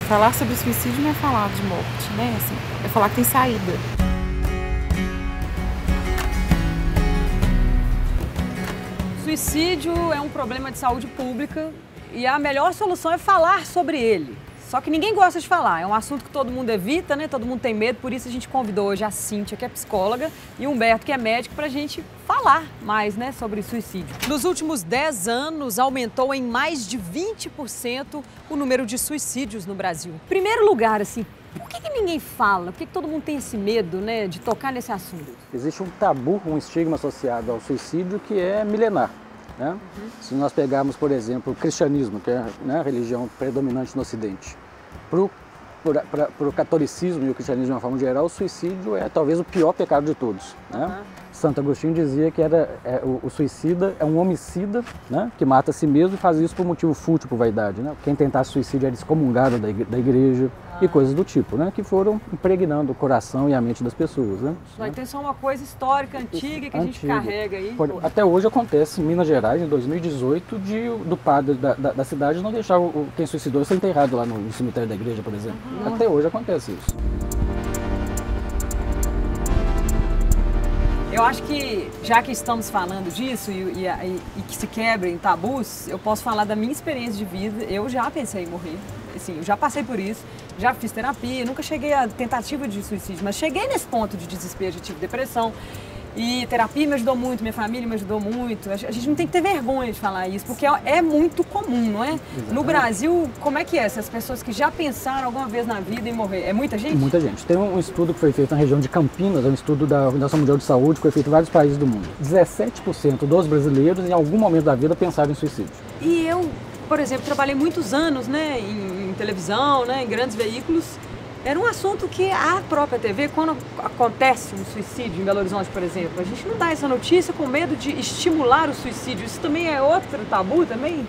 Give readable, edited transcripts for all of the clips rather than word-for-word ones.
Falar sobre suicídio não é falar de morte, né? Assim, é falar que tem saída. Suicídio é um problema de saúde pública e a melhor solução é falar sobre ele. Só que ninguém gosta de falar, é um assunto que todo mundo evita, né? Todo mundo tem medo, por isso a gente convidou hoje a Cíntia, que é psicóloga, e o Humberto, que é médico, para a gente falar mais, né, sobre suicídio. Nos últimos 10 anos, aumentou em mais de 20% o número de suicídios no Brasil. Em primeiro lugar, assim, por que ninguém fala? Por que todo mundo tem esse medo, né, de tocar nesse assunto? Existe um tabu, um estigma associado ao suicídio que é milenar. Né? Se nós pegarmos, por exemplo, o cristianismo, que é, né, a religião predominante no Ocidente, para o catolicismo e o cristianismo de uma forma geral, o suicídio é talvez o pior pecado de todos. Né? Santo Agostinho dizia que o suicida é um homicida, né, que mata a si mesmo e faz isso por motivo fútil, por vaidade. Né? Quem tentasse suicídio era excomungado da igreja e coisas do tipo, né, que foram impregnando o coração e a mente das pessoas. Né? Então isso é uma coisa histórica, antiga, que a gente carrega aí. Até hoje acontece em Minas Gerais, em 2018, do padre da cidade não deixar quem suicidou ser enterrado lá no cemitério da igreja, por exemplo. Até hoje acontece isso. Eu acho que, já que estamos falando disso e que se quebrem tabus, eu posso falar da minha experiência de vida. Eu já pensei em morrer, assim, eu já passei por isso, já fiz terapia, nunca cheguei a tentativa de suicídio, mas cheguei nesse ponto de desespero, já tive depressão. E terapia me ajudou muito, minha família me ajudou muito. A gente não tem que ter vergonha de falar isso, porque é muito comum, não é? Exatamente. No Brasil, como é que é? Essas pessoas que já pensaram alguma vez na vida em morrer, é muita gente? Muita gente. Tem um estudo que foi feito na região de Campinas, um estudo da Organização Mundial de Saúde, que foi feito em vários países do mundo. 17% dos brasileiros, em algum momento da vida, pensaram em suicídio. E eu, por exemplo, trabalhei muitos anos, né, em televisão, né, em grandes veículos. Era um assunto que a própria TV, quando acontece um suicídio em Belo Horizonte, por exemplo, a gente não dá essa notícia com medo de estimular o suicídio. Isso também é outro tabu também?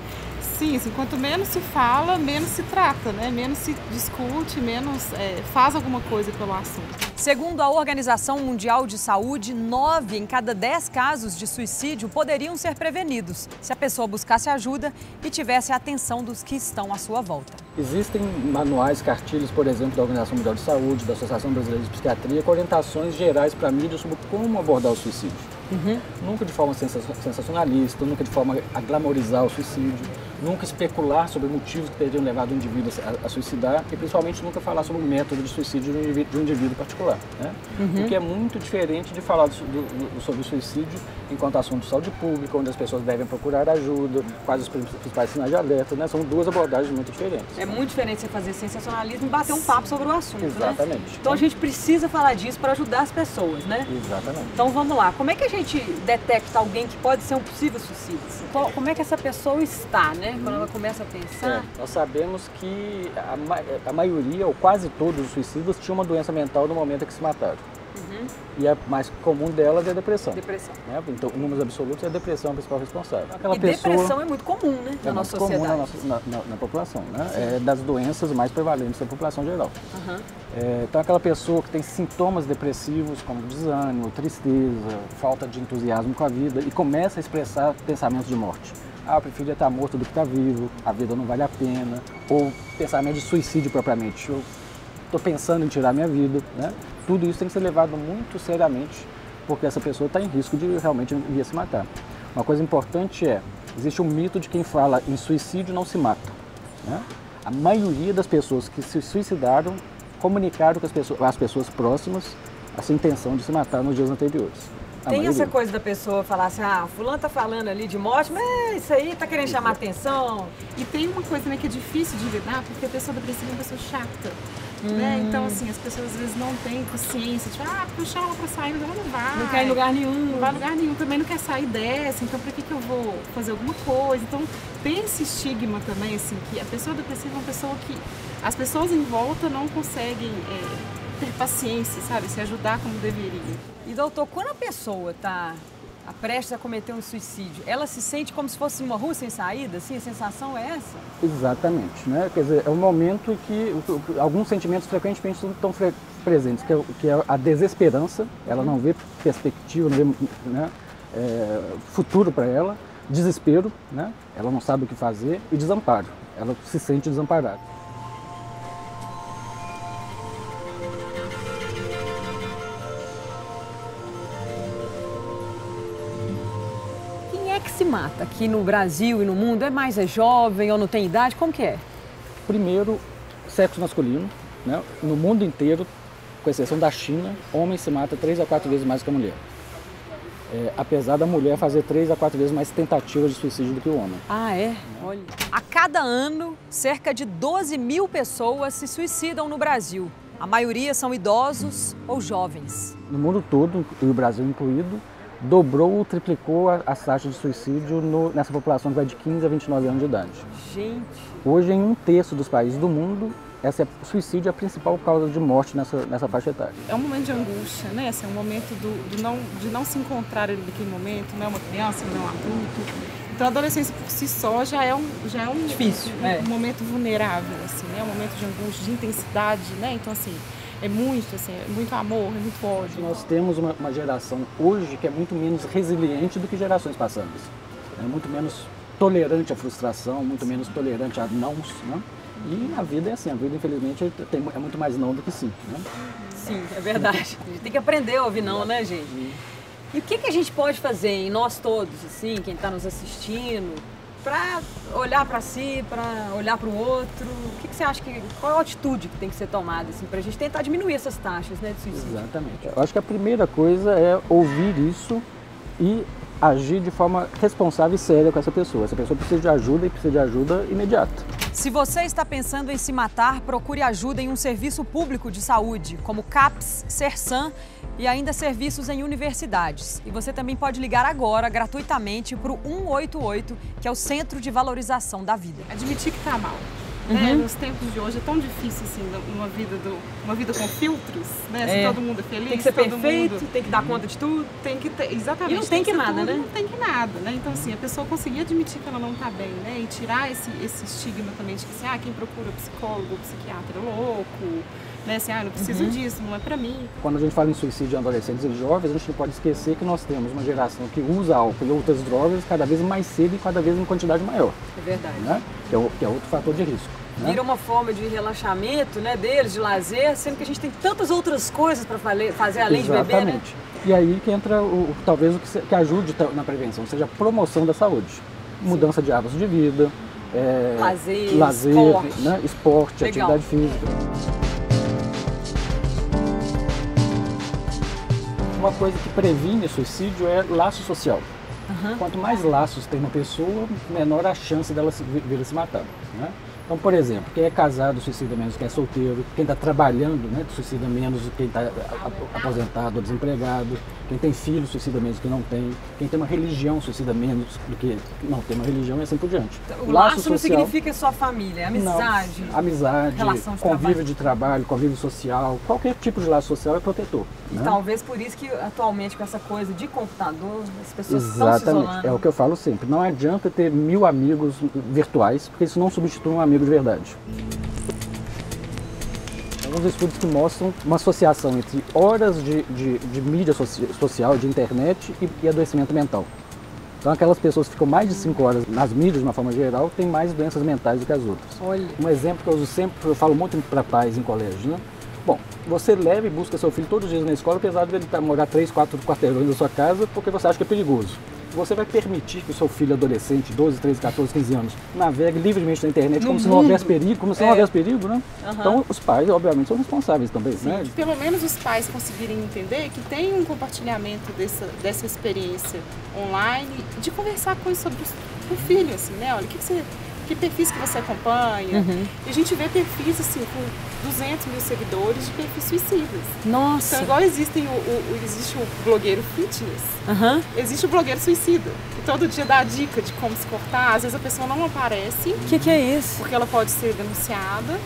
Sim, assim, quanto menos se fala, menos se trata, né? Menos se discute, menos faz alguma coisa pelo assunto. Segundo a Organização Mundial de Saúde, 9 em cada 10 casos de suicídio poderiam ser prevenidos se a pessoa buscasse ajuda e tivesse a atenção dos que estão à sua volta. Existem manuais, cartilhas, por exemplo, da Organização Mundial de Saúde, da Associação Brasileira de Psiquiatria, com orientações gerais para a mídia sobre como abordar o suicídio. Nunca de forma sensacionalista, nunca de forma a glamorizar o suicídio, nunca especular sobre motivos que teriam levado o indivíduo a suicidar e principalmente nunca falar sobre o método de suicídio de um indivíduo particular. Né? O que é muito diferente de falar sobre o suicídio enquanto assunto de saúde pública, onde as pessoas devem procurar ajuda, quais os principais sinais de alerta, né? São duas abordagens muito diferentes. É muito diferente você fazer sensacionalismo e bater um papo sobre o assunto. Exatamente. Né? Então a gente precisa falar disso para ajudar as pessoas, né? Exatamente. Então vamos lá, como é que a gente detecta alguém que pode ser um possível suicida? Como é que essa pessoa está, né? Quando ela começa a pensar? Nós sabemos que a maioria, ou quase todos os suicidas, tinham uma doença mental no momento em que se mataram. E a mais comum delas é a depressão. Depressão. Né? Então, em números absolutos, a depressão é a principal responsável. Depressão é muito comum, né? Na nossa sociedade. Comum na população, né? É das doenças mais prevalentes da população geral. Então, aquela pessoa que tem sintomas depressivos, como desânimo, tristeza, falta de entusiasmo com a vida, e começa a expressar pensamentos de morte. Eu preferia estar morto do que estar vivo, a vida não vale a pena, ou pensamento de suicídio propriamente. Eu estou pensando em tirar minha vida, né? Tudo isso tem que ser levado muito seriamente, porque essa pessoa está em risco de realmente vir a se matar. Uma coisa importante existe um mito de quem fala em suicídio não se mata. Né? A maioria das pessoas que se suicidaram comunicaram com as pessoas próximas a sua intenção de se matar nos dias anteriores. Tem essa coisa da pessoa falar assim, fulano tá falando ali de morte, mas isso aí tá querendo chamar atenção. E tem uma coisa, né, que é difícil de lidar, porque a pessoa depressiva é uma pessoa chata. Né? Então, assim, as pessoas às vezes não têm consciência, tipo, porque eu chamo ela pra sair, mas ela não vai. Não quer ir em lugar nenhum. Não vai em lugar nenhum, também não quer sair dessa, então pra que eu vou fazer alguma coisa? Então, tem esse estigma também, assim, que a pessoa depressiva é uma pessoa que as pessoas em volta não conseguem ter paciência, sabe? Se ajudar como deveria. E, doutor, quando a pessoa tá prestes a cometer um suicídio, ela se sente como se fosse uma rua sem saída? Assim, a sensação é essa? Exatamente, né? Quer dizer, é um momento em que alguns sentimentos frequentemente estão presentes, que é a desesperança, ela não vê perspectiva, não vê, né, futuro para ela, desespero, né? Ela não sabe o que fazer, e desamparo, ela se sente desamparada. que se mata aqui no Brasil e no mundo? É jovem ou não tem idade? Como que é? Primeiro, sexo masculino, né? No mundo inteiro, com exceção da China, homem se mata 3 a 4 vezes mais que a mulher. Apesar da mulher fazer 3 a 4 vezes mais tentativas de suicídio do que o homem. Ah, é? Olha. A cada ano, cerca de 12 mil pessoas se suicidam no Brasil. A maioria são idosos ou jovens. No mundo todo, e o Brasil incluído, dobrou ou triplicou as taxas de suicídio nessa população que vai de 15 a 29 anos de idade. Gente! Hoje, em 1/3 dos países do mundo, o suicídio é a principal causa de morte nessa faixa etária. É um momento de angústia, né? Assim, é um momento de não se encontrar ali naquele momento, não é uma criança, não é um adulto. Então a adolescência por si só já é um difícil, um momento vulnerável, assim, né? Um momento de angústia, de intensidade, né? Então assim, é muito amor, é muito ódio. Nós temos uma geração hoje que é muito menos resiliente do que gerações passadas. É muito menos tolerante à frustração, muito menos tolerante a nãos, né? E a vida é assim, a vida infelizmente é muito mais não do que sim, né? Sim, é verdade. A gente tem que aprender a ouvir não, né, gente? E o que a gente pode fazer, em nós todos, assim, quem está nos assistindo, para olhar para si, para olhar para o outro? O que você acha qual é a atitude que tem que ser tomada, assim, para a gente tentar diminuir essas taxas, né, de suicídio? Exatamente. Eu acho que a primeira coisa é ouvir isso e agir de forma responsável e séria com essa pessoa. Essa pessoa precisa de ajuda e precisa de ajuda imediata. Se você está pensando em se matar, procure ajuda em um serviço público de saúde, como CAPS, Sersan e ainda serviços em universidades. E você também pode ligar agora, gratuitamente, para o 188, que é o Centro de Valorização da Vida. Admitir que está mal. Nos tempos de hoje é tão difícil, assim, uma vida com filtros, né? Assim, todo mundo é feliz, tem que ser perfeito, mundo tem que dar conta de tudo. Tem que ter, exatamente. E não tem que nada, né? Não tem que nada, né? Então, assim, a pessoa conseguir admitir que ela não está bem, né? E tirar esse estigma também de que, assim, quem procura psicólogo ou psiquiatra é louco, né? Assim, eu não preciso disso, não é pra mim. Quando a gente fala em suicídio em adolescentes e jovens, a gente não pode esquecer que nós temos uma geração que usa álcool e outras drogas cada vez mais cedo e cada vez em quantidade maior. É verdade. Né? Que é outro fator de risco. Né? Vira uma forma de relaxamento, né, deles, de lazer, sendo que a gente tem tantas outras coisas para fazer além de beber, né? E aí que entra talvez o que ajude na prevenção, ou seja, a promoção da saúde. Mudança de hábitos de vida, lazer, esporte, né? Esporte, atividade física. Uma coisa que previne suicídio é laço social. Quanto mais laços tem uma pessoa, menor a chance dela vir a se matar, né? Então, por exemplo, quem é casado suicida menos do que é solteiro, quem está trabalhando, né, suicida menos do que quem está aposentado ou desempregado, quem tem filho suicida menos do que não tem, quem tem uma religião suicida menos do que não tem uma religião e assim por diante. O laço não significa só família, é amizade. Não, amizade, convívio trabalho. De trabalho, convívio social, qualquer tipo de laço social é protetor. E né? talvez por isso que atualmente com essa coisa de computador, as pessoas estão se isolando. É o que eu falo sempre, não adianta ter 1000 amigos virtuais, porque isso não substitui um amigo de verdade. Alguns estudos que mostram uma associação entre horas de mídia social, de internet e adoecimento mental. Então aquelas pessoas que ficam mais de 5 horas nas mídias, de uma forma geral, têm mais doenças mentais do que as outras. Olha. Um exemplo que eu uso sempre, eu falo muito para pais em colégio, né? Bom, você leva e busca seu filho todos os dias na escola, apesar de ele morar 3, 4 quarteirões da sua casa, porque você acha que é perigoso. Você vai permitir que o seu filho adolescente, 12, 13, 14, 15 anos, navegue livremente na internet como se não houvesse perigo, né? Então, os pais, obviamente, são responsáveis também, né? Pelo menos os pais conseguirem entender que tem um compartilhamento dessa experiência online, de conversar com isso sobre o filho, assim, né? Olha, que perfis que você acompanha. E a gente vê perfis, assim, com 200 mil seguidores de perfis suicidas. Nossa! Então, igual existe o blogueiro fitness, existe o blogueiro suicida. E todo dia dá a dica de como se cortar. Às vezes a pessoa não aparece. O que é isso? Porque ela pode ser denunciada.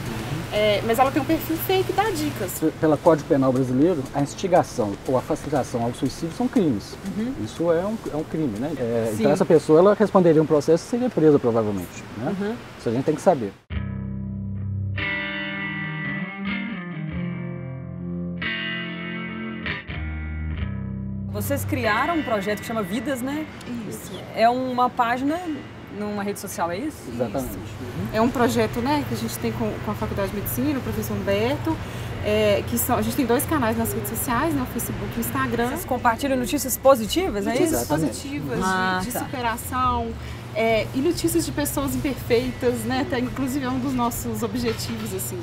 Mas ela tem um perfil fake e dá dicas. Pelo Código Penal brasileiro, a instigação ou a facilitação ao suicídio são crimes. Isso é um crime, né? Então essa pessoa ela responderia um processo e seria presa provavelmente. Né? Isso a gente tem que saber. Vocês criaram um projeto que chama Vidas, né? Isso. É uma página numa rede social, é isso? Exatamente. É um projeto, né, que a gente tem com a Faculdade de Medicina, o professor Humberto, a gente tem 2 canais nas redes sociais, né, o Facebook e o Instagram. Vocês compartilham notícias positivas, é isso? Notícias positivas, de tá. superação, e notícias de pessoas imperfeitas, né, inclusive é um dos nossos objetivos, assim.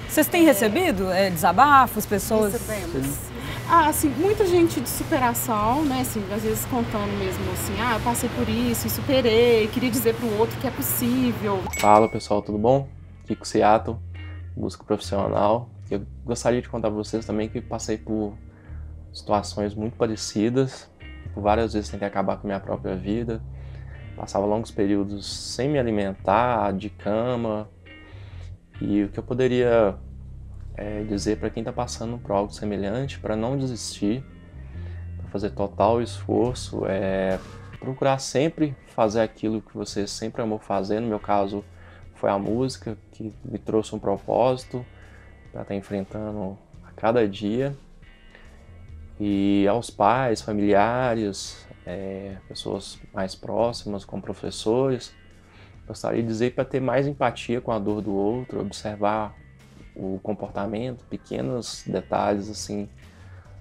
Vocês têm recebido desabafos, pessoas? Recebemos. Assim, muita gente de superação, né, assim, às vezes contando mesmo assim, eu passei por isso e superei, queria dizer para o outro que é possível. Fala pessoal, tudo bom? Kiko Seattle, busca profissional. Eu gostaria de contar para vocês também que passei por situações muito parecidas, por várias vezes tentei acabar com a minha própria vida, passava longos períodos sem me alimentar, de cama, e o que eu poderia dizer para quem está passando por algo semelhante, para não desistir, para fazer total esforço, procurar sempre fazer aquilo que você sempre amou fazer. No meu caso, foi a música que me trouxe um propósito para estar enfrentando a cada dia. E aos pais, familiares, pessoas mais próximas, como professores, gostaria de dizer para ter mais empatia com a dor do outro, observar o comportamento, pequenos detalhes assim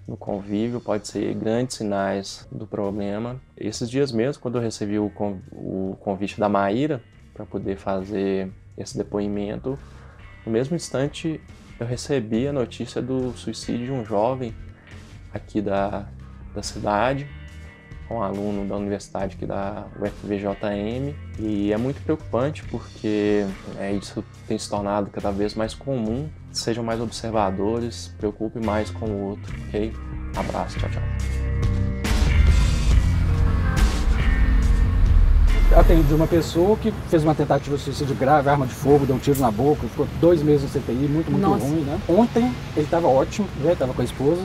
no convívio, pode ser grandes sinais do problema. Esses dias mesmo, quando eu recebi o convite da Maíra para poder fazer esse depoimento, no mesmo instante eu recebi a notícia do suicídio de um jovem aqui da cidade, um aluno da universidade aqui da UFVJM, e é muito preocupante porque isso tem se tornado cada vez mais comum. Sejam mais observadores, preocupe mais com o outro, ok? Abraço, tchau, tchau. Atendi uma pessoa que fez uma tentativa de suicídio grave, arma de fogo, deu um tiro na boca, ficou 2 meses no CTI, muito ruim, né? Ontem ele estava ótimo, né? Estava com a esposa,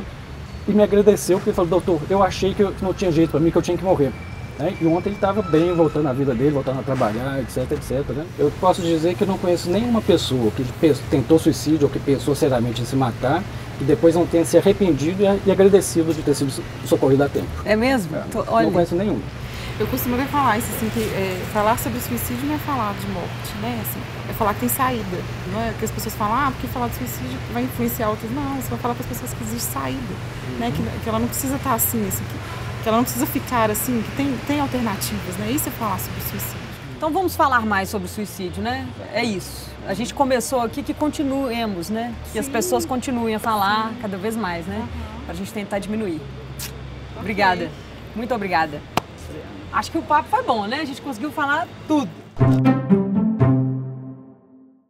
e me agradeceu porque ele falou: doutor, eu achei que não tinha jeito para mim, que eu tinha que morrer. Né? E ontem ele estava bem, voltando à vida dele, voltando a trabalhar, etc, etc. Né? Eu posso dizer que eu não conheço nenhuma pessoa que tentou suicídio ou que pensou seriamente em se matar e depois não tenha se arrependido e agradecido de ter sido socorrido a tempo. É mesmo? Olha, não conheço nenhum. Eu costumo até falar isso, assim, que falar sobre suicídio não é falar de morte, né? Assim, é falar que tem saída. Não é que as pessoas falam, porque falar de suicídio vai influenciar outras. Não, você vai falar para as pessoas que existe saída, né? Que ela não precisa estar assim, que ela não precisa ficar assim, que tem alternativas, né? Isso é falar sobre suicídio. Então vamos falar mais sobre o suicídio, né? É isso. A gente começou aqui que continuemos, né? Que as pessoas continuem a falar cada vez mais, né? Para a gente tentar diminuir. Obrigada. Muito obrigada. Acho que o papo foi bom, né? A gente conseguiu falar tudo.